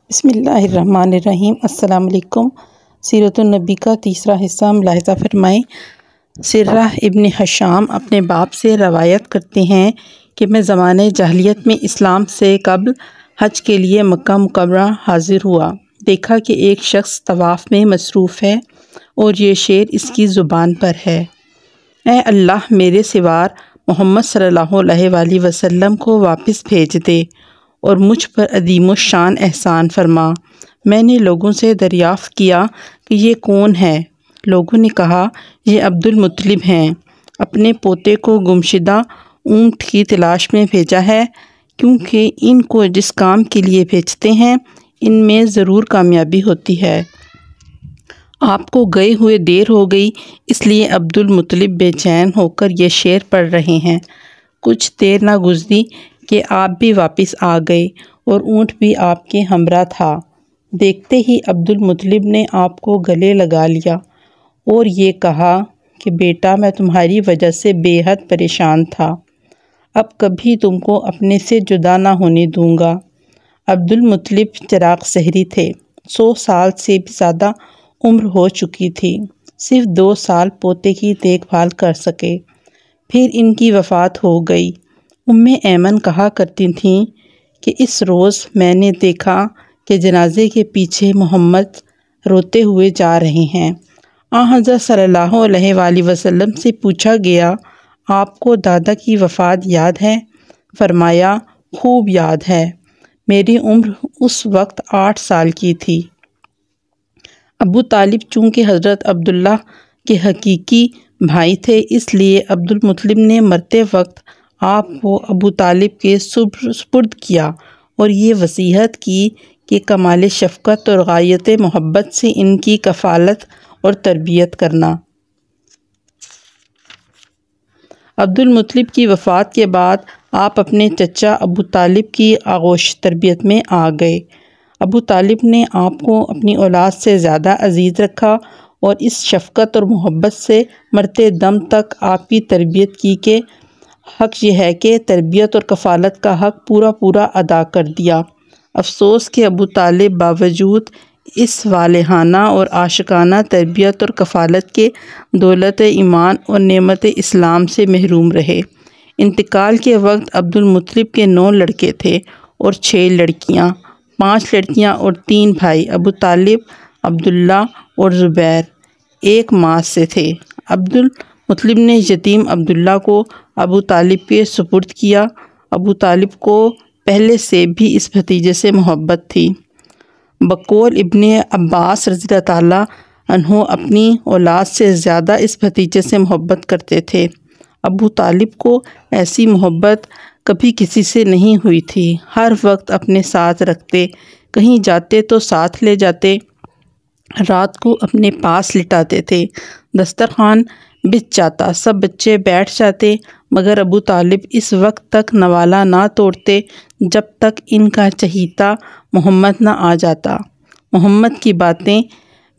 بسم اللہ الرحمن الرحیم۔ السلام علیکم۔ سیرت النبی کا تیسرا حصہ ملاحظہ فرمائیں۔ سرہ ابن حشام اپنے باپ سے روایت کرتے ہیں کہ میں زمانۂ جاہلیت میں اسلام سے قبل حج کے لیے مکہ مکرمہ حاضر ہوا، دیکھا کہ ایک شخص طواف میں مصروف ہے اور یہ شعر اس کی زبان پر ہے: اے اللہ، میرے سوار محمد صلی اللہ علیہ وآلہ وسلم کو واپس بھیج دے اور مجھ پر عظیم الشان احسان فرما۔ میں نے لوگوں سے دریافت کیا کہ یہ کون ہے؟ لوگوں نے کہا، یہ عبد المطلب ہیں، اپنے پوتے کو گمشدہ اونٹ کی تلاش میں بھیجا ہے، کیونکہ ان کو جس کام کے لیے بھیجتے ہیں ان میں ضرور کامیابی ہوتی ہے۔ آپ کو گئے ہوئے دیر ہو گئی، اس لیے عبد المطلب بے چین ہو کر یہ شعر پڑھ رہے ہیں۔ کچھ دیر نہ گزری کہ آپ بھی واپس آ گئے اور اونٹ بھی آپ کے ہمراہ تھا۔ دیکھتے ہی عبد المطلب نے آپ کو گلے لگا لیا اور یہ کہا کہ بیٹا، میں تمہاری وجہ سے بے حد پریشان تھا، اب کبھی تم کو اپنے سے جدا نہ ہونے دوں گا۔ عبد المطلب چراغ سحری تھے، 100 سال سے بھی زیادہ عمر ہو چکی تھی، صرف 2 سال پوتے کی دیکھ بھال کر سکے، پھر ان کی وفات ہو گئی۔ ایمن کہا کرتی تھیں کہ اس روز میں نے دیکھا کہ جنازے کے پیچھے محمد روتے ہوئے جا رہے ہیں۔ حضرت صلی اللہ علیہ وآلہ وسلم سے پوچھا گیا، آپ کو دادا کی وفات یاد ہے؟ فرمایا، خوب یاد ہے، میری عمر اس وقت 8 سال کی تھی۔ ابو طالب چونکہ حضرت عبداللہ کے حقیقی بھائی تھے، اس لیے عبد المطلب نے مرتے وقت آپ کو ابو طالب کے سپرد کیا اور یہ وصیت کی کہ کمال شفقت اور غایت محبت سے ان کی کفالت اور تربیت کرنا۔ عبد المطلب کی وفات کے بعد آپ اپنے چچا ابو طالب کی آغوش تربیت میں آ گئے۔ ابو طالب نے آپ کو اپنی اولاد سے زیادہ عزیز رکھا اور اس شفقت اور محبت سے مرتے دم تک آپ کی تربیت کی کہ حق یہ ہے کہ تربیت اور کفالت کا حق پورا ادا کر دیا۔ افسوس کہ ابو طالب باوجود اس والہانہ اور عاشقانہ تربیت اور کفالت کے دولت ایمان اور نعمت اسلام سے محروم رہے۔ انتقال کے وقت عبد المطلب کے 9 لڑکے تھے اور 6 لڑکیاں، 5 لڑکیاں اور 3 بھائی ابو طالب، عبداللہ اور زبیر ایک ماں سے تھے۔ عبد المطلب نے یتیم عبداللہ کو ابو طالب کے سپرد کیا۔ ابو طالب کو پہلے سے بھی اس بھتیجے سے محبت تھی۔ بقول ابن عباس رضی اللہ تعالیٰ عنہ اپنی اولاد سے زیادہ اس بھتیجے سے محبت کرتے تھے۔ ابو طالب کو ایسی محبت کبھی کسی سے نہیں ہوئی تھی، ہر وقت اپنے ساتھ رکھتے، کہیں جاتے تو ساتھ لے جاتے، رات کو اپنے پاس لٹاتے تھے، دسترخوان بچھ جاتا، سب بچے بیٹھ جاتے، مگر ابو طالب اس وقت تک نوالہ نہ توڑتے جب تک ان کا چہیتا محمد نہ آ جاتا۔ محمد کی باتیں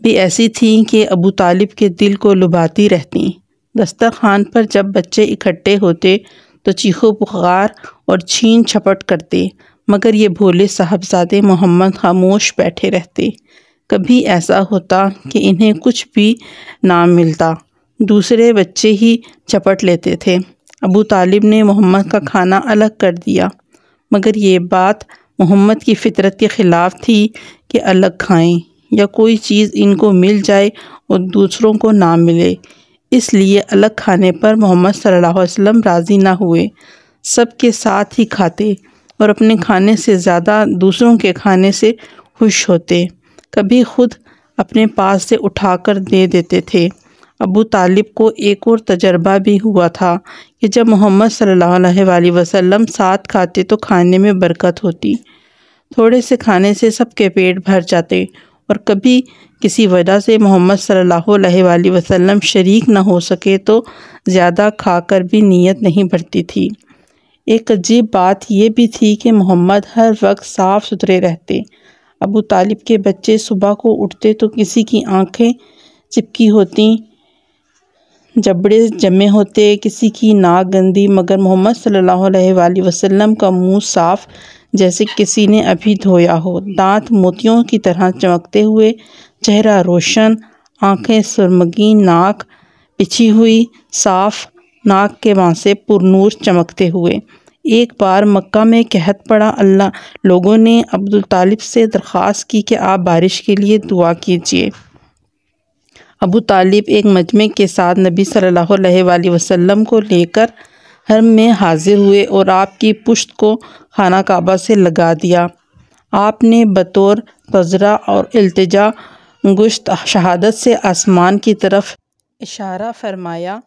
بھی ایسی تھیں کہ ابو طالب کے دل کو لبھاتی رہتیں۔ دسترخوان پر جب بچے اکٹھے ہوتے تو چیخو پکار اور چھین جھپٹ کرتے، مگر یہ بھولے صاحبزادے محمد خاموش بیٹھے رہتے۔ کبھی ایسا ہوتا کہ انہیں کچھ بھی نہ ملتا، دوسرے بچے ہی جھپٹ لیتے تھے۔ ابو طالب نے محمد کا کھانا الگ کر دیا، مگر یہ بات محمد کی فطرت کے خلاف تھی کہ الگ کھائیں یا کوئی چیز ان کو مل جائے اور دوسروں کو نہ ملے، اس لیے الگ کھانے پر محمد صلی اللہ علیہ وسلم راضی نہ ہوئے، سب کے ساتھ ہی کھاتے اور اپنے کھانے سے زیادہ دوسروں کے کھانے سے خوش ہوتے، کبھی خود اپنے پاس سے اٹھا کر دے دیتے تھے۔ ابو طالب کو ایک اور تجربہ بھی ہوا تھا کہ جب محمد صلی اللہ علیہ وآلہ وسلم ساتھ کھاتے تو کھانے میں برکت ہوتی، تھوڑے سے کھانے سے سب کے پیٹ بھر جاتے، اور کبھی کسی وجہ سے محمد صلی اللہ علیہ وآلہ وسلم شریک نہ ہو سکے تو زیادہ کھا کر بھی نیت نہیں بھرتی تھی۔ ایک عجیب بات یہ بھی تھی کہ محمد ہر وقت صاف ستھرے رہتے۔ ابو طالب کے بچے صبح کو اٹھتے تو کسی کی آنکھیں چپکی ہوتی، جبڑے جمے ہوتے، کسی کی ناک گندی، مگر محمد صلی اللہ علیہ وآلہ وسلم کا منہ صاف، جیسے کسی نے ابھی دھویا ہو، دانت موتیوں کی طرح چمکتے ہوئے، چہرہ روشن، آنکھیں سرمگی، ناک پچھی ہوئی، صاف ناک کے وہاں پر نور چمکتے ہوئے۔ ایک بار مکہ میں قحط پڑا، لوگوں نے ابوطالب سے درخواست کی کہ آپ بارش کے لیے دعا کیجیے۔ ابوطالب ایک مجمع کے ساتھ نبی صلی اللہ علیہ وآلہ وسلم کو لے کر حرم میں حاضر ہوئے اور آپ کی پشت کو خانہ کعبہ سے لگا دیا۔ آپ نے بطور تذرہ اور التجا گشت شہادت سے آسمان کی طرف اشارہ فرمایا۔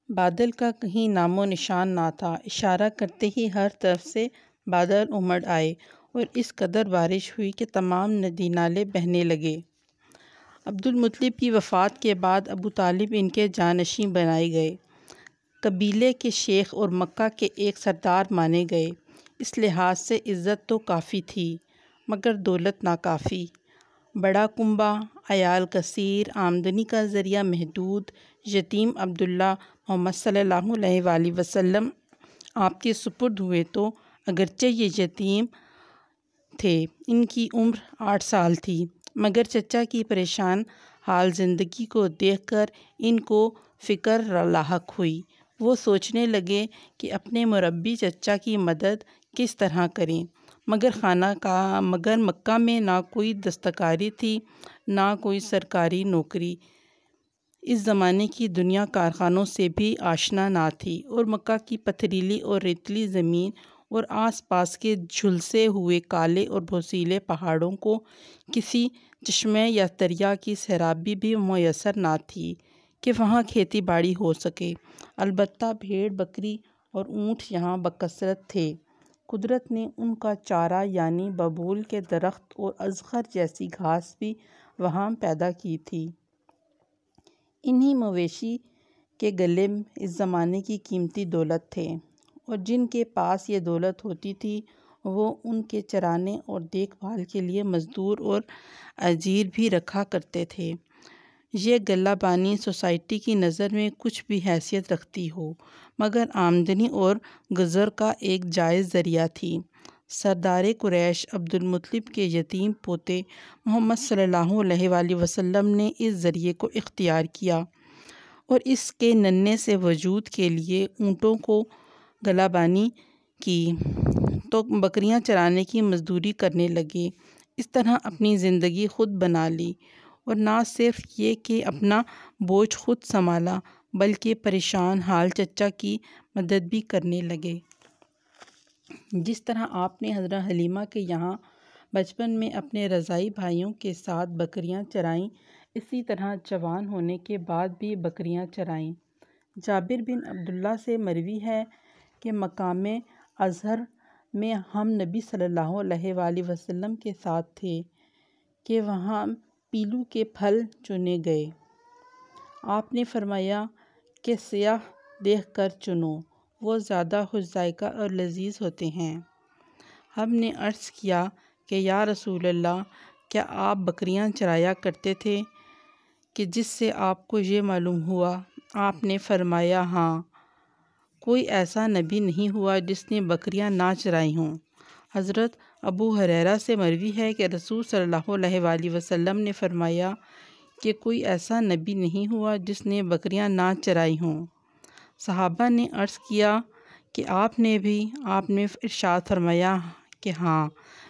بادل کا کہیں نام و نشان نہ تھا، اشارہ کرتے ہی ہر طرف سے بادل امڑ آئے اور اس قدر بارش ہوئی کہ تمام ندی نالے بہنے لگے۔ عبدالمطلب کی وفات کے بعد ابوطالب ان کے جانشین بنائے گئے، قبیلے کے شیخ اور مکہ کے ایک سردار مانے گئے۔ اس لحاظ سے عزت تو کافی تھی مگر دولت ناکافی۔ بڑا کنبہ، عیال کثیر، آمدنی کا ذریعہ محدود، یتیم عبداللہ محمد صلی اللہ علیہ وآلہ وسلم آپ کے سپرد ہوئے تو اگرچہ یہ یتیم تھے، ان کی عمر 8 سال تھی، مگر چچا کی پریشان حال زندگی کو دیکھ کر ان کو فکر لاحق ہوئی۔ وہ سوچنے لگے کہ اپنے مربی چچا کی مدد کس طرح کریں، مگر مکہ میں نہ کوئی دستکاری تھی نہ کوئی سرکاری نوکری۔ اس زمانے کی دنیا کارخانوں سے بھی آشنا نہ تھی اور مکہ کی پتھریلی اور ریتلی زمین اور آس پاس کے جھلسے ہوئے کالے اور بھوسیلے پہاڑوں کو کسی چشمے یا دریا کی سیرابی بھی میسر نہ تھی کہ وہاں کھیتی باڑی ہو سکے۔ البتہ بھیڑ بکری اور اونٹ یہاں بکثرت تھے۔ قدرت نے ان کا چارہ یعنی ببول کے درخت اور ازخر جیسی گھاس بھی وہاں پیدا کی تھی۔ انہی مویشی کے گلے اس زمانے کی قیمتی دولت تھے اور جن کے پاس یہ دولت ہوتی تھی وہ ان کے چرانے اور دیکھ بھال کے لیے مزدور اور اجیر بھی رکھا کرتے تھے۔ یہ غلہ بانی سوسائٹی کی نظر میں کچھ بھی حیثیت رکھتی ہو مگر آمدنی اور گزر کا ایک جائز ذریعہ تھی۔ سردار قریش عبدالمطلب کے یتیم پوتے محمد صلی اللہ علیہ وآلہ وسلم نے اس ذریعے کو اختیار کیا اور اس کے ننھے سے وجود کے لیے اونٹوں کو غلہ بانی کی تو بکریاں چرانے کی مزدوری کرنے لگے۔ اس طرح اپنی زندگی خود بنا لی اور نہ صرف یہ کہ اپنا بوجھ خود سنبھالا بلکہ پریشان حال چچا کی مدد بھی کرنے لگے۔ جس طرح آپ نے حضرت حلیمہ کے یہاں بچپن میں اپنے رضاعی بھائیوں کے ساتھ بکریاں چرائیں، اسی طرح جوان ہونے کے بعد بھی بکریاں چرائیں۔ جابر بن عبداللہ سے مروی ہے کہ مقام ازہر میں ہم نبی صلی اللہ علیہ وآلہ وسلم کے ساتھ تھے کہ وہاں پیلو کے پھل چنے گئے۔ آپ نے فرمایا کہ سیاہ دیکھ کر چنو، وہ زیادہ خوش ذائقہ اور لذیذ ہوتے ہیں۔ ہم نے عرض کیا کہ یا رسول اللہ، کیا آپ بکریاں چرایا کرتے تھے کہ جس سے آپ کو یہ معلوم ہوا؟ آپ نے فرمایا ہاں، کوئی ایسا نبی نہیں ہوا جس نے بکریاں نہ چرائی ہوں۔ حضرت ابو ہریرہ سے مروی ہے کہ رسول صلی اللہ علیہ وآلہ وسلم نے فرمایا کہ کوئی ایسا نبی نہیں ہوا جس نے بکریاں نہ چرائی ہوں۔ صحابہ نے عرض کیا کہ آپ نے ارشاد فرمایا کہ ہاں،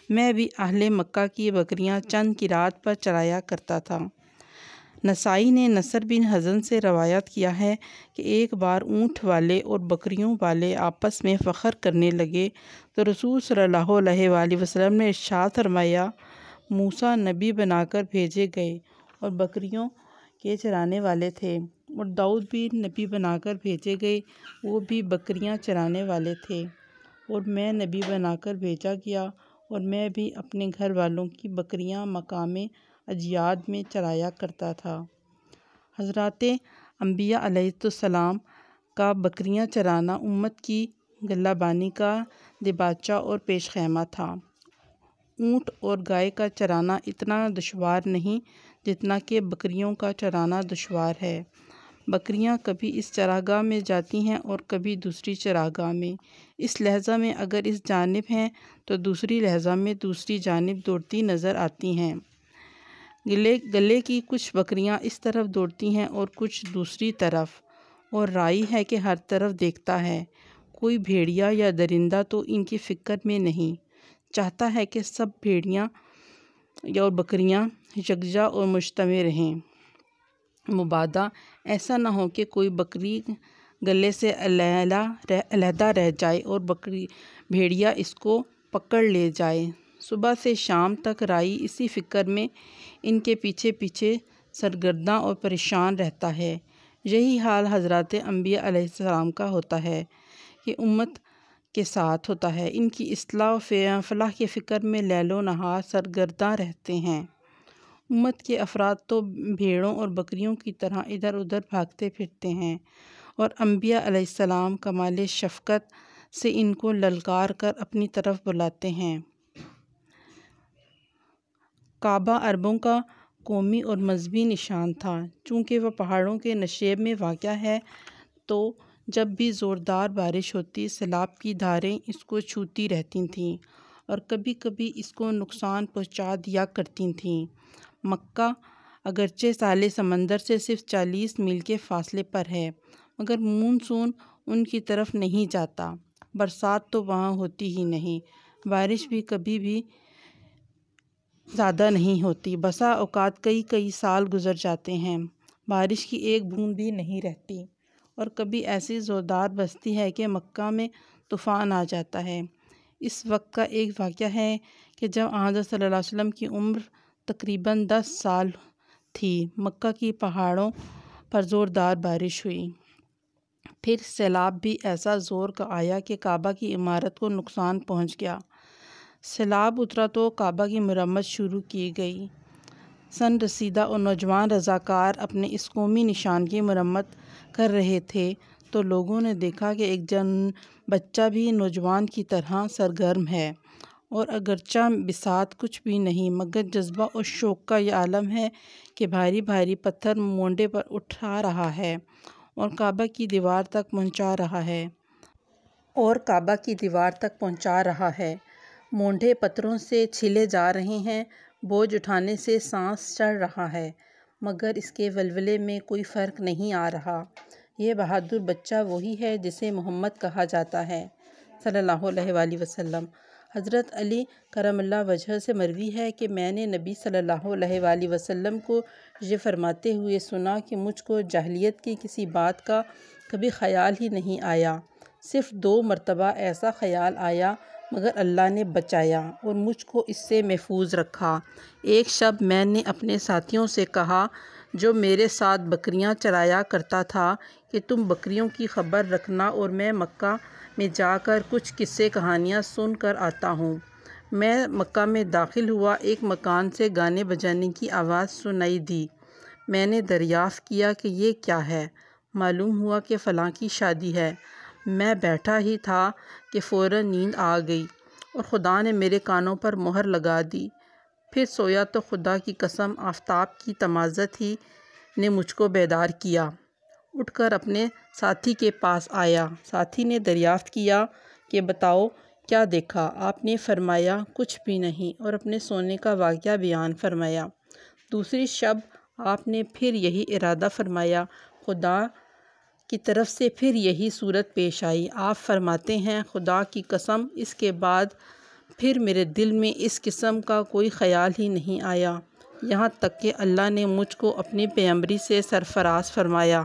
میں بھی اہل مکہ کی بکریاں چند کی رات پر چرایا کرتا تھا۔ نسائی نے نصر بن حزن سے روایت کیا ہے کہ ایک بار اونٹ والے اور بکریوں والے آپس میں فخر کرنے لگے تو رسول صلی اللہ علیہ وآلہ وسلم نے ارشاد فرمایا، موسیٰ نبی بنا کر بھیجے گئے اور بکریوں کے چرانے والے تھے، اور داؤد بھی نبی بنا کر بھیجے گئے، وہ بھی بکریاں چرانے والے تھے، اور میں نبی بنا کر بھیجا گیا اور میں بھی اپنے گھر والوں کی بکریاں مقام اجیاد میں چرایا کرتا تھا۔ حضرات انبیاء علیہ السلام کا بکریاں چرانا امت کی غلہ بانی کا دباچہ اور پیش خیمہ تھا۔ اونٹ اور گائے کا چرانا اتنا دشوار نہیں جتنا کہ بکریوں کا چرانا دشوار ہے، بکریاں کبھی اس چراگاہ میں جاتی ہیں اور کبھی دوسری چراگاہ میں، اس لہجہ میں اگر اس جانب ہیں تو دوسری لہجہ میں دوسری جانب دوڑتی نظر آتی ہیں۔ گلے کی کچھ بکریاں اس طرف دوڑتی ہیں اور کچھ دوسری طرف، اور رائی ہے کہ ہر طرف دیکھتا ہے، کوئی بھیڑیا یا درندہ تو ان کی فکر میں نہیں، چاہتا ہے کہ سب بھیڑیاں اور بکریاں یکجا اور مجتمع رہیں، مبادا ایسا نہ ہو کہ کوئی بکری گلے سے علیحدہ رہ جائے اور بھیڑیا اس کو پکڑ لے جائے۔ صبح سے شام تک رائی اسی فکر میں ان کے پیچھے پیچھے سرگرداں اور پریشان رہتا ہے۔ یہی حال حضرات انبیاء علیہ السلام کا ہوتا ہے، یہ امت کے ساتھ ہوتا ہے، ان کی اصلاح و فلاح کے فکر میں لیل و نہار سرگرداں رہتے ہیں۔ امت کے افراد تو بھیڑوں اور بکریوں کی طرح ادھر ادھر بھاگتے پھرتے ہیں، اور انبیاء علیہ السلام کمال شفقت سے ان کو للکار کر اپنی طرف بلاتے ہیں۔ کعبہ عربوں کا قومی اور مذہبی نشان تھا، چونکہ وہ پہاڑوں کے نشیب میں واقع ہے، تو جب بھی زوردار بارش ہوتی سیلاب کی دھاریں اس کو چھوتی رہتی تھیں اور کبھی کبھی اس کو نقصان پہنچا دیا کرتی تھیں۔ مکہ اگرچہ ساحل سمندر سے صرف 40 میل کے فاصلے پر ہے، مگر مونسون ان کی طرف نہیں جاتا، برسات تو وہاں ہوتی ہی نہیں، بارش بھی کبھی بھی زیادہ نہیں ہوتی، بسا اوقات کئی سال گزر جاتے ہیں، بارش کی ایک بوند بھی نہیں رہتی، اور کبھی ایسی زوردار برستی ہے کہ مکہ میں طوفان آ جاتا ہے۔ اس وقت کا ایک واقعہ ہے کہ جب حضرت صلی اللہ علیہ وسلم کی عمر تقریباً 10 سال تھی، مکہ کی پہاڑوں پر زوردار بارش ہوئی، پھر سیلاب بھی ایسا زور کا آیا کہ کعبہ کی عمارت کو نقصان پہنچ گیا۔ سیلاب اترا تو کعبہ کی مرمت شروع کی گئی۔ سن رسیدہ اور نوجوان رضاکار اپنے اس قومی نشان کی مرمت کر رہے تھے تو لوگوں نے دیکھا کہ ایک بچہ بھی نوجوان کی طرح سرگرم ہے، اور اگرچہ بساط کچھ بھی نہیں مگر جذبہ اور شوق کا یہ عالم ہے کہ بھاری بھاری پتھر مونڈے پر اٹھا رہا ہے اور کعبہ کی دیوار تک پہنچا رہا ہے، مونڈے پتھروں سے چھلے جا رہے ہیں، بوجھ اٹھانے سے سانس چڑھ رہا ہے، مگر اس کے ولولے میں کوئی فرق نہیں آ رہا۔ یہ بہادر بچہ وہی ہے جسے محمد کہا جاتا ہے صلی اللہ علیہ وآلہ وسلم۔ حضرت علی کرم اللہ وجہہ سے مروی ہے کہ میں نے نبی صلی اللہ علیہ وآلہ وسلم کو یہ فرماتے ہوئے سنا کہ مجھ کو جاہلیت کی کسی بات کا کبھی خیال ہی نہیں آیا، صرف 2 مرتبہ ایسا خیال آیا مگر اللہ نے بچایا اور مجھ کو اس سے محفوظ رکھا۔ ایک شب میں نے اپنے ساتھیوں سے کہا جو میرے ساتھ بکریاں چرایا کرتا تھا کہ تم بکریوں کی خبر رکھنا اور میں مکہ میں جا کر کچھ قصے کہانیاں سن کر آتا ہوں۔ میں مکہ میں داخل ہوا، ایک مکان سے گانے بجانے کی آواز سنائی دی، میں نے دریافت کیا کہ یہ کیا ہے، معلوم ہوا کہ فلاں کی شادی ہے، میں بیٹھا ہی تھا کہ فوراً نیند آ گئی اور خدا نے میرے کانوں پر مہر لگا دی، پھر سویا تو خدا کی قسم آفتاب کی تمازت ہی نے مجھ کو بیدار کیا۔ اٹھ کر اپنے ساتھی کے پاس آیا، ساتھی نے دریافت کیا کہ بتاؤ کیا دیکھا؟ آپ نے فرمایا کچھ بھی نہیں، اور اپنے سونے کا واقعہ بیان فرمایا۔ دوسری شب آپ نے پھر یہی ارادہ فرمایا، خدا کی طرف سے پھر یہی صورت پیش آئی۔ آپ فرماتے ہیں خدا کی قسم اس کے بعد پھر میرے دل میں اس قسم کا کوئی خیال ہی نہیں آیا، یہاں تک کہ اللہ نے مجھ کو اپنی پیغمبری سے سرفراز فرمایا۔